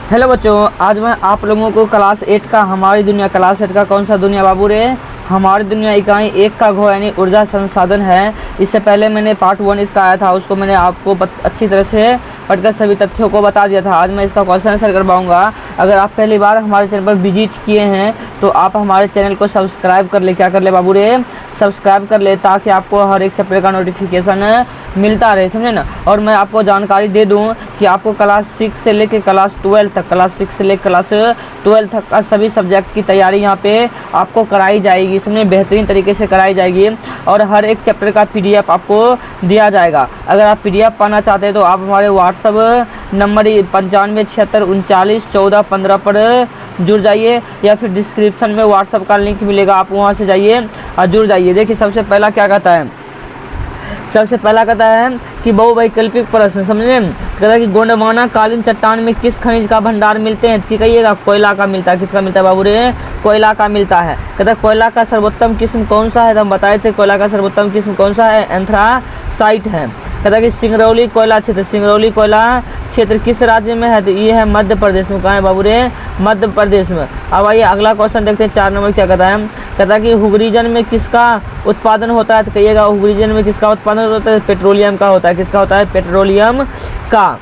Hello बच्चों, आज मैं आप लोगों को क्लास 8 का हमारी दुनिया क्लास 8 का कौन सा दुनिया बाबू रे हमारी दुनिया इकाई 1 का घो यानी ऊर्जा संसाधन है। इससे पहले मैंने पार्ट 1 इसका आया था, उसको मैंने आपको अच्छी तरह से पढ़कर सभी तथ्यों को बता दिया था। आज मैं इसका क्वेश्चन आंसर करवाऊंगा। अगर आप पहली बार हमारे चैनल पर विजिट किए हैं तो आप हमारे चैनल को सब्सक्राइब कर ले। क्या कर ले बाबू रे? सब्सक्राइब कर ले, ताकि आपको हर एक चैप्टर का नोटिफिकेशन मिलता रहे, समझे ना। और मैं आपको जानकारी दे दूं कि आपको क्लास 6 से लेकर क्लास 12 तक, क्लास 6 से लेकर क्लास 12 तक का सभी सब्जेक्ट की तैयारी यहाँ पे आपको कराई जाएगी, समझे, बेहतरीन तरीके से कराई जाएगी। और हर एक चैप्टर का PDF आपको दिया जाएगा। अगर आप PDF पाना चाहते हैं तो आप हमारे व्हाट्सअप नंबर 9576391415 पर जुड़ जाइए, या फिर डिस्क्रिप्शन में व्हाट्सअप का लिंक मिलेगा, आप वहाँ से जाइए और जुड़ जाइए। देखिए सबसे पहला क्या कहता है, सबसे पहला कहता है कि बहुवैकल्पिक प्रश्न, समझे। कहता है कि गोंडवाना कालीन चट्टान में किस खनिज का भंडार मिलते हैं? कि कहिएगा कोयला का मिलता है। किसका मिलता है बाबू रे? कोयला का मिलता है। कहता है कोयला का सर्वोत्तम किस्म कौन सा है? तो हम बताए थे कोयला का सर्वोत्तम किस्म कौन सा है? एंथ्रासाइट है। कहता है कि सिंगरौली कोयला क्षेत्र, सिंगरौली कोयला क्षेत्र किस राज्य में है? तो ये है मध्य प्रदेश में। कहाँ है बाबू रे? मध्य प्रदेश में। अब आइए अगला क्वेश्चन देखते हैं, 4 नंबर क्या कहता है। कहता है कि हुगरीजन में किसका उत्पादन होता है? तो कहिएगा हुगरीजन में किसका उत्पादन होता है? पेट्रोलियम का होता है। किसका होता है? पेट्रोलियम का।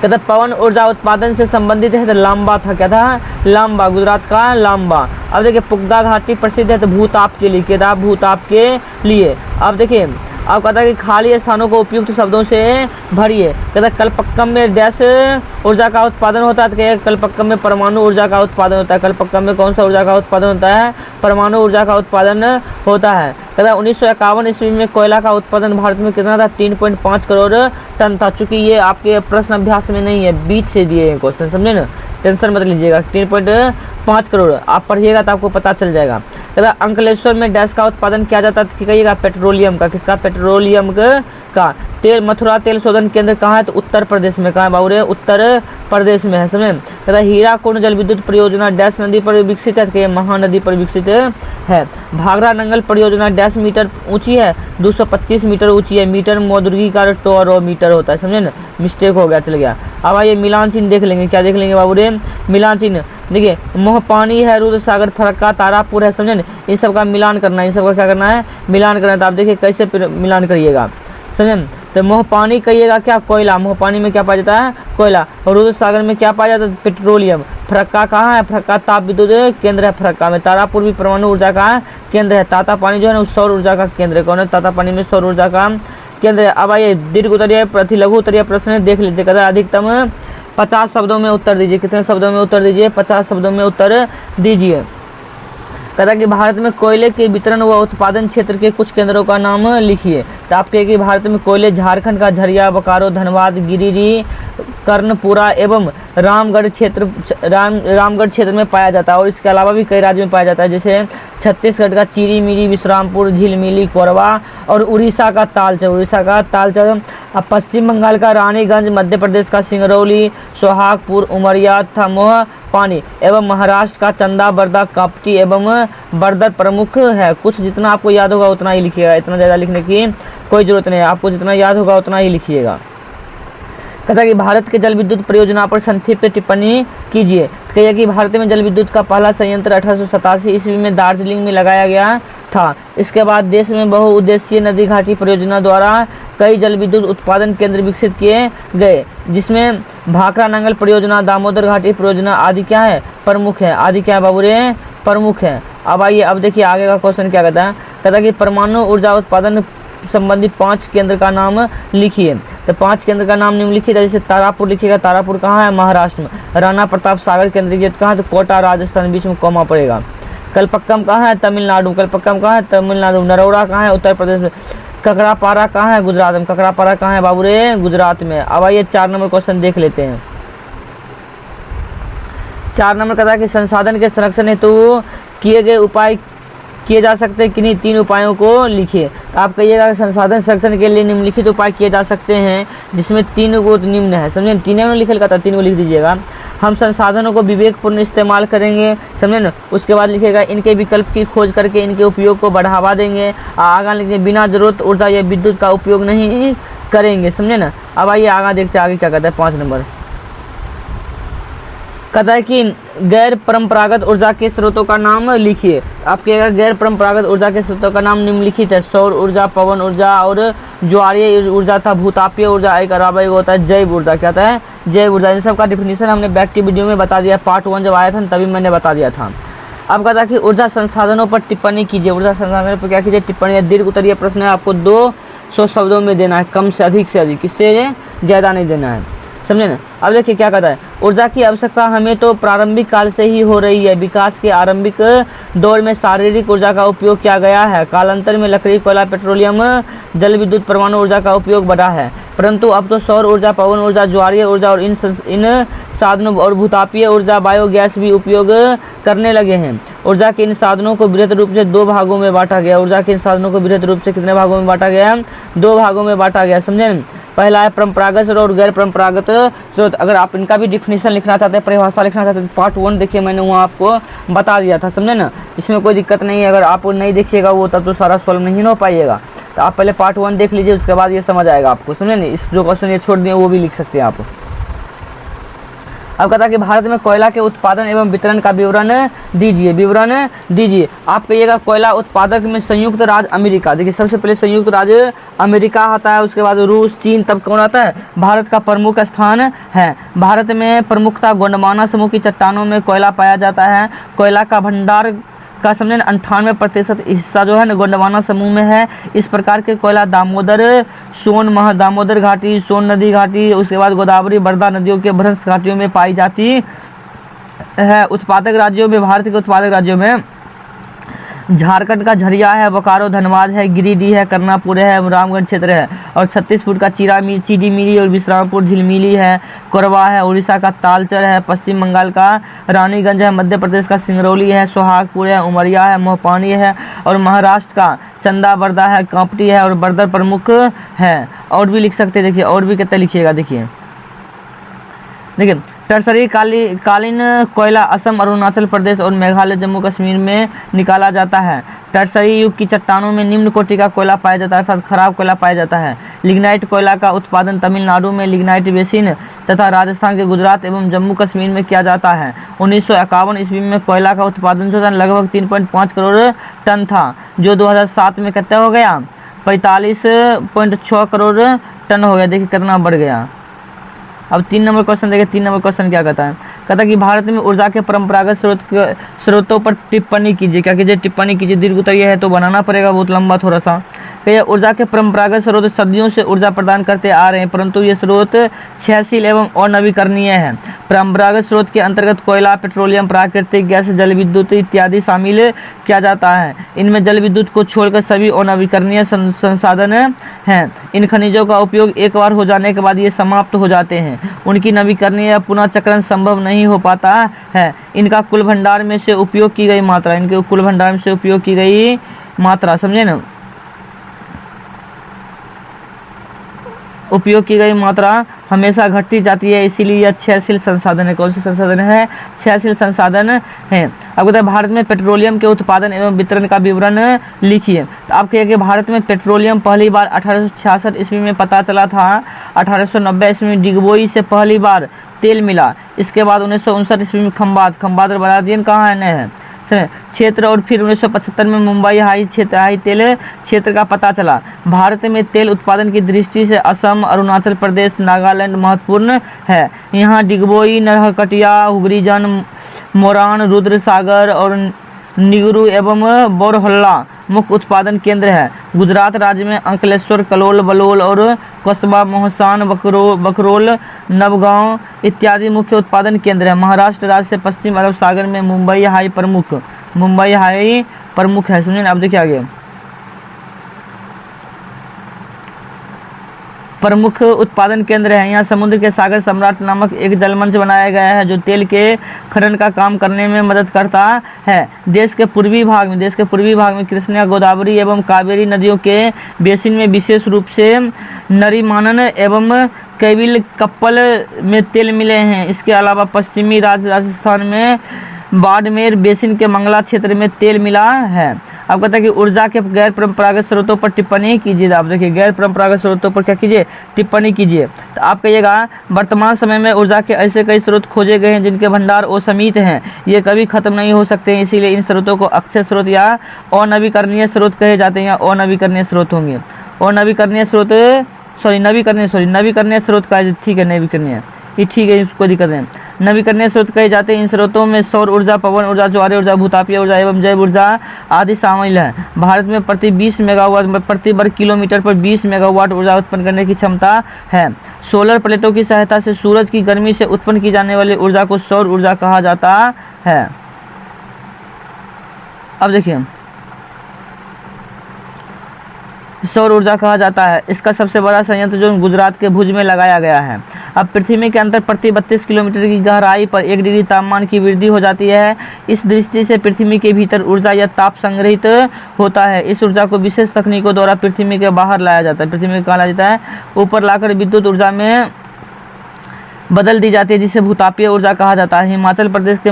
कहता पवन ऊर्जा उत्पादन से संबंधित है तो लांबा था। क्या था? लांबा, गुजरात का लांबा। अब देखिए पुगदा घाटी प्रसिद्ध है तो भूताप के लिए। क्या था? भूताप के लिए। अब देखिए अब कहता है कि खाली स्थानों को उपयुक्त शब्दों से भरिए। कहता है कलपक्कम में डैश ऊर्जा का उत्पादन होता है। तो कहिए कलपक्कम में परमाणु ऊर्जा का उत्पादन होता है। कलपक्कम में कौन सा ऊर्जा का उत्पादन होता है? परमाणु ऊर्जा का उत्पादन होता है। कहता है 1951 ईस्वी में कोयला का उत्पादन भारत में कितना था? 3.5 करोड़ टन था। चूंकि ये आपके प्रश्न अभ्यास में नहीं है, बीच से दिए हैं क्वेश्चन, समझे ना, टेंशन मत लीजिएगा। 3.5 करोड़ आप पढ़िएगा तो आपको पता चल जाएगा। कहता अंकलेश्वर में डैश का उत्पादन किया जाता है? कहिएगा पेट्रोलियम का। किसका? पेट्रोलियम का। तेल मथुरा तेल शोधन केंद्र कहाँ है? तो उत्तर प्रदेश में। कहाँ है बाबू रे? उत्तर प्रदेश में है, समझे। कहता हीराकुंड जल विद्युत परियोजना डैश नदी पर विकसित है? तो महानदी पर विकसित है। भागरा नंगल परियोजना डैश मीटर ऊंची है? 225 मीटर ऊंची है। मीटर मौद्रिकी का टोरोमीटर होता है, समझे ना, मिस्टेक हो गया, चल गया। अब आइए मिलान चिन्ह देख लेंगे। क्या देख लेंगे बाबू रे? मिलान चिन्ह देखिए, मोहपानी है, रुद्र सागर, फरक्का, तारापुर है, समझे ना। इन सब का मिलान करना है, इन सब का क्या करना है? मिलान करना है। तो आप देखिए कैसे मिलान करिएगा, समझे। तो मोहपानी कहिएगा क्या? कोयला। मोहपानी में क्या पाया जाता है? कोयला। और रुद्र सागर में क्या पाया जाता है? पेट्रोलियम। फरक्का कहाँ है? फरक्का ताप विद्युत केंद्र है फरक्का में। तारापुर भी परमाणु ऊर्जा का केंद्र है। तातापानी जो है ना सौर ऊर्जा का केंद्र है। कौन है? तातापानी में सौर ऊर्जा का केंद्र है। अब आइए दीर्घ उत्तरीय प्रति लघु उत्तरीय प्रश्न देख लीजिए। कहता है अधिकतम 50 शब्दों में उत्तर दीजिए। कितने शब्दों में उत्तर दीजिए? 50 शब्दों में उत्तर दीजिए। कहता है कि भारत में कोयले के वितरण व उत्पादन क्षेत्र के कुछ केंद्रों का नाम लिखिए। तो आप कहिए कि भारत में कोयले झारखंड का झरिया, बोकारो, धनबाद, गिरिडीह, कर्णपुरा एवं रामगढ़ क्षेत्र में पाया जाता है। और इसके अलावा भी कई राज्यों में पाया जाता है, जैसे छत्तीसगढ़ का चीरी मिरी, विश्रामपुर, झिलमिली, कोरबा और उड़ीसा का तालचर। अब पश्चिम बंगाल का रानीगंज, मध्य प्रदेश का सिंगरौली, सोहागपुर, उमरिया तथा मोहपानी एवं महाराष्ट्र का चंदा, बर्दा, कापटी एवं बर्दर प्रमुख है। कुछ जितना आपको याद होगा उतना ही लिखिएगा, इतना ज़्यादा लिखने की कोई ज़रूरत नहीं है। आपको जितना याद होगा उतना ही लिखिएगा। कहता है कि भारत के जल विद्युत परियोजना पर संक्षेप में टिप्पणी कीजिए। कहिए कि भारत में जल विद्युत का पहला संयंत्र 1887 ईस्वी में दार्जिलिंग में लगाया गया था। इसके बाद देश में बहुउद्देशीय नदी घाटी परियोजना द्वारा कई जल विद्युत उत्पादन केंद्र विकसित किए गए, जिसमें भाखरा नंगल परियोजना, दामोदर घाटी परियोजना आदि क्या है? प्रमुख है। आदि क्या है बाबू रे? प्रमुख है। अब आइए अब देखिए आगे का क्वेश्चन क्या कहता है। कहता है कि परमाणु ऊर्जा उत्पादन संबंधित 5 केंद्र का नाम लिखिए। तो 5 केंद्र का नाम निम्नलिखित है। जैसे तारापुर लिखिएगा। तारापुर कहाँ है? महाराष्ट्र में। राणा प्रताप सागर केंद्रीकृत कहाँ है? तो कोटा, राजस्थान, बीच में कॉमा पड़ेगा। कलपक्कम कहाँ है? तमिलनाडु। कलपक्कम कहाँ है? तमिलनाडु। नरोड़ा कहाँ है? उत्तर प्रदेश में। ककरापारा कहाँ है? गुजरात में। ककरापारा कहाँ है बाबू रे? गुजरात में। अब आइए 4 नंबर क्वेश्चन देख लेते हैं। 4 नंबर कहता है कि संसाधन के संरक्षण हेतु किए गए उपाय किए जा सकते हैं, किन्हीं 3 उपायों को लिखिए। तो आप कहिएगा संसाधन संरक्षण के लिए निम्नलिखित उपाय किए जा सकते हैं, जिसमें 3 को निम्न है, समझे। 3 में लिखल कहता है, 3 को लिख दीजिएगा। हम संसाधनों को विवेकपूर्ण इस्तेमाल करेंगे, समझे ना। उसके बाद लिखिएगा इनके विकल्प की खोज करके इनके उपयोग को बढ़ावा देंगे। आगा लिखिए बिना जरूरत ऊर्जा या विद्युत का उपयोग नहीं करेंगे, समझे ना। अब आइए आगे देखते हैं आगे क्या कहता है 5 नंबर। कहता है कि गैर परंपरागत ऊर्जा के स्रोतों का नाम लिखिए। आपके अगर गैर परंपरागत ऊर्जा के स्रोतों का नाम निम्नलिखित है, सौर ऊर्जा, पवन ऊर्जा और ज्वारीय ऊर्जा था, भूतापीय ऊर्जा, एक अलावा एक होता है जैव ऊर्जा। क्या था? जैव ऊर्जा। इन सब का डिफिनीशन हमने बैक की वीडियो में बता दिया, पार्ट 1 जब आया था तभी मैंने बता दिया था। अब कहता है कि ऊर्जा संसाधनों पर टिप्पणी कीजिए। ऊर्जा संसाधनों पर क्या कीजिए? टिप्पणी। दीर्घ उत्तरीय प्रश्न है, आपको 200 शब्दों में देना है, कम से अधिक से अधिक, इससे ज़्यादा नहीं देना है, समझे ना। अब देखिए क्या कहता है, ऊर्जा की आवश्यकता हमें तो प्रारंभिक काल से ही हो रही है। विकास के आरंभिक दौर में शारीरिक ऊर्जा का उपयोग किया गया है। कालांतर में लकड़ी, कोयला, पेट्रोलियम, जल विद्युत, परमाणु ऊर्जा का उपयोग बढ़ा है, परंतु अब तो सौर ऊर्जा, पवन ऊर्जा, ज्वारीय ऊर्जा और इन साधनों और भूतापीय ऊर्जा, बायोगैस भी उपयोग करने लगे हैं। ऊर्जा के इन साधनों को बृहद रूप से 2 भागों में बांटा गया। ऊर्जा के इन साधनों को बृहद रूप से कितने भागों में बांटा गया? 2 भागों में बांटा गया, समझे। पहला है परंपरागत स्रोत और गैर परंपरागत स्रोत। अगर आप इनका भी डिफिनीशन लिखना चाहते हैं, परिभाषा लिखना चाहते हैं, पार्ट 1 देखिए, मैंने वहाँ आपको बता दिया था, समझे ना। इसमें कोई दिक्कत नहीं है, अगर आप नहीं देखिएगा वो तब तो सारा सॉल्व नहीं हो पाइएगा। तो आप पहले पार्ट 1 देख लीजिए, उसके बाद ये समझ आएगा आपको, समझे नहीं। इस जो क्वेश्चन ये छोड़ दिए वो भी लिख सकते हैं आप। अब कहता है कि भारत में कोयला के उत्पादन एवं वितरण का विवरण दीजिए। विवरण दीजिए। आप कहिएगा कोयला उत्पादक में संयुक्त राज्य अमेरिका। देखिए सबसे पहले संयुक्त राज्य अमेरिका आता है, उसके बाद रूस, चीन, तब कौन आता है? भारत का प्रमुख स्थान है। भारत में प्रमुखता गोंडवाना समूह की चट्टानों में कोयला पाया जाता है। कोयला का भंडार का समझे 98% हिस्सा जो है ना गोंडवाना समूह में है। इस प्रकार के कोयला दामोदर, सोन, दामोदर घाटी, सोन नदी घाटी, उसके बाद गोदावरी, बरदा नदियों के भ्रंश घाटियों में पाई जाती है। उत्पादक राज्यों में, भारत के उत्पादक राज्यों में झारखंड का झरिया है, बोकारो, धनबाद है, गिरिडीह है, करनापुर है, रामगढ़ क्षेत्र है, और छत्तीसगढ़ का चीडीमिली और विश्रामपुर, झिलमिली है, कोरबा है, उड़ीसा का तालचर है, पश्चिम बंगाल का रानीगंज है, मध्य प्रदेश का सिंगरौली है, सोहागपुर है, उमरिया है, मोहपानी है, और महाराष्ट्र का चंदाबरदा है, कांपटी है, और बर्दर प्रमुख है। और भी लिख सकते हैं, देखिए और भी कितना लिखिएगा। देखिए टर्सरी कालीन कोयला असम, अरुणाचल प्रदेश और मेघालय, जम्मू कश्मीर में निकाला जाता है। टर्सरी युग की चट्टानों में निम्न कोटि का कोयला पाया जाता है, अर्थात खराब कोयला पाया जाता है। लिग्नाइट कोयला का उत्पादन तमिलनाडु में लिग्नाइट बेसिन तथा राजस्थान के गुजरात एवं जम्मू कश्मीर में किया जाता है। 1951 ईस्वी में कोयला का उत्पादन जो था लगभग 3.5 करोड़ टन था, जो 2007 में कितना हो गया? 45.6 करोड़ टन हो गया। देखिए कितना बढ़ गया। अब 3 नंबर क्वेश्चन देखिए। 3 नंबर क्वेश्चन क्या कहता है? कहता है कि भारत में ऊर्जा के परंपरागत स्रोतों पर टिप्पणी कीजिए। क्या कीजिए? टिप्पणी कीजिए। दीर्घ उत्तरीय है तो बनाना पड़ेगा, बहुत लंबा थोड़ा सा। ऊर्जा के परंपरागत स्रोत सदियों से ऊर्जा प्रदान करते आ रहे हैं, परंतु ये स्रोत क्षयशील एवं अनवीकरणीय है। परंपरागत स्रोत के अंतर्गत कोयला, पेट्रोलियम, प्राकृतिक गैस, जल विद्युत इत्यादि शामिल किया जाता है। इनमें जल विद्युत को छोड़कर सभी अनवीकरणीय संसाधन हैं। इन खनिजों का उपयोग एक बार हो जाने के बाद ये समाप्त हो जाते हैं। उनकी नवीकरणीय या पुनः चक्रण संभव नहीं हो पाता है। इनका कुल भंडार में से उपयोग की गई मात्रा, इनके कुल भंडार में से उपयोग की गई मात्रा, समझे ना, उपयोग की गई मात्रा हमेशा घटती जाती है, इसीलिए यह क्षयशील संसाधन है। कौन से संसाधन है? क्षयशील संसाधन है। अब कहते हैं भारत में पेट्रोलियम के उत्पादन एवं वितरण का विवरण लिखिए। तो आप कहिए कि भारत में पेट्रोलियम पहली बार 1866 ईस्वी में पता चला था। 1890 ईस्वी में डिगबोई से पहली बार तेल मिला। इसके बाद 1959 ईस्वी में खंबात और बरादियन कहाँ है क्षेत्र, और फिर 1975 में मुंबई हाई तेल क्षेत्र का पता चला। भारत में तेल उत्पादन की दृष्टि से असम, अरुणाचल प्रदेश, नागालैंड महत्वपूर्ण है। यहाँ डिगबोई, नरकटिया, हुगरीजन, मोरान, रुद्रसागर और निगरू एवं बोरहोल्ला मुख्य उत्पादन केंद्र है। गुजरात राज्य में अंकलेश्वर, कलोल, बलोल और कस्बा, मोहसान, बकरोल, नवगांव इत्यादि मुख्य उत्पादन केंद्र है। महाराष्ट्र राज्य से पश्चिम अरब सागर में मुंबई हाई प्रमुख है। समझे? अब देखिए आगे प्रमुख उत्पादन केंद्र है। यहाँ समुद्र के सागर सम्राट नामक एक जलमंच बनाया गया है, जो तेल के खनन का काम करने में मदद करता है। देश के पूर्वी भाग में कृष्णा, गोदावरी एवं कावेरी नदियों के बेसिन में विशेष रूप से नरीमानन एवं कैविल कप्पल में तेल मिले हैं। इसके अलावा पश्चिमी राजस्थान में बाड़मेर बेसिन के मंगला क्षेत्र में तेल मिला है। अब कहता है कि ऊर्जा के गैर परंपरागत स्रोतों पर टिप्पणी कीजिए। आप देखिए गैर परंपरागत स्रोतों पर क्या कीजिए, टिप्पणी कीजिए। तो आप कहिएगा वर्तमान समय में ऊर्जा के ऐसे कई स्रोत खोजे गए हैं जिनके भंडार असीमित हैं, ये कभी खत्म नहीं हो सकते हैं, इसीलिए इन स्रोतों को अक्षय स्रोत या अनवीकरणीय स्रोत कहे जाते हैं, या अनवीकरणीय स्रोत होंगे। अनवीकरणीय स्रोत नवीकरणीय स्रोत का, ठीक है, नवीकरणीय, ये ठीक है, इसको दिक्कत है। नवीकरणीय स्रोत कहे जाते हैं। इन स्रोतों में सौर ऊर्जा, पवन ऊर्जा, ज्वारीय ऊर्जा, भूतापीय ऊर्जा एवं जैव ऊर्जा आदि शामिल है। भारत में प्रति 20 मेगावाट प्रति वर्ग किलोमीटर पर 20 मेगावाट ऊर्जा उत्पन्न करने की क्षमता है। सोलर प्लेटों की सहायता से सूरज की गर्मी से उत्पन्न की जाने वाली ऊर्जा को सौर ऊर्जा कहा जाता है। अब देखिए सौर ऊर्जा कहा जाता है। इसका सबसे बड़ा संयंत्र जो गुजरात के भुज में लगाया गया है। अब पृथ्वी के अंदर प्रति 32 किलोमीटर की गहराई पर 1 डिग्री तापमान की वृद्धि हो जाती है। इस दृष्टि से पृथ्वी के भीतर ऊर्जा या ताप संग्रहित होता है। इस ऊर्जा को विशेष तकनीकों द्वारा पृथ्वी के बाहर लाया जाता है, पृथ्वी में कहा जाता है, ऊपर लाकर विद्युत ऊर्जा में बदल दी जाती है, जिसे भूतापीय ऊर्जा कहा जाता है। हिमाचल प्रदेश के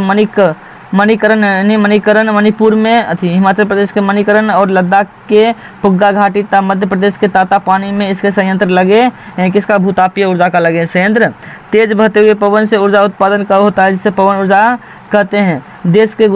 मणिपुर में हिमाचल प्रदेश के मणिकरण और लद्दाख के पुग्गा घाटी तथा मध्य प्रदेश के ताता पानी में इसके संयंत्र लगे हैं। किसका, भूतापीय ऊर्जा का लगे संयंत्र। तेज बहते हुए पवन से ऊर्जा उत्पादन का होता है, जिसे पवन ऊर्जा कहते हैं। देश के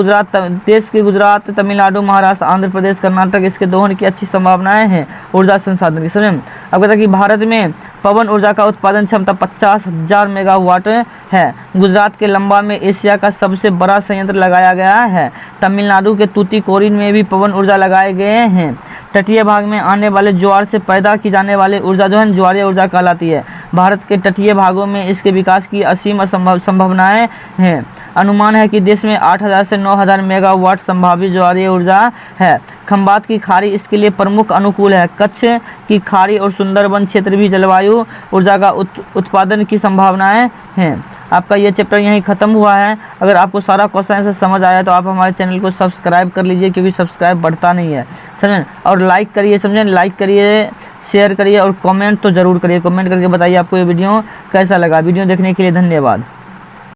गुजरात, तमिलनाडु, महाराष्ट्र, आंध्र प्रदेश, कर्नाटक इसके दोहन की अच्छी संभावनाएं हैं ऊर्जा संसाधन की। समझे। अब कहता है कि भारत में पवन ऊर्जा का उत्पादन क्षमता 50,000 मेगावाट है। गुजरात के लंबा में एशिया का सबसे बड़ा संयंत्र लगाया गया है। तमिलनाडु के तूतीकोरिन में भी पवन ऊर्जा लगाए गए हैं। तटीय भाग में आने वाले ज्वार से पैदा की जाने वाली ऊर्जा जो है ज्वारीय ऊर्जा कहलाती है। भारत के तटीय भागों में इसके विकास की असीम संभावनाएं हैं। अनुमान है कि देश में 8,000 से 9,000 मेगावाट संभावित ज्वारीय ऊर्जा है। खंबात की खाड़ी इसके लिए प्रमुख अनुकूल है। कच्छ की खाड़ी और सुंदरबन क्षेत्र भी जलवायु ऊर्जा का उत्पादन की संभावनाएं हैं। आपका ये चैप्टर यहीं ख़त्म हुआ है। अगर आपको सारा क्वेश्चन से समझ आया तो आप हमारे चैनल को सब्सक्राइब कर लीजिए, क्योंकि सब्सक्राइब बढ़ता नहीं है, समझें। और लाइक करिए, समझें, लाइक करिए, शेयर करिए और कमेंट तो ज़रूर करिए। कमेंट करके बताइए आपको ये वीडियो कैसा लगा। वीडियो देखने के लिए धन्यवाद।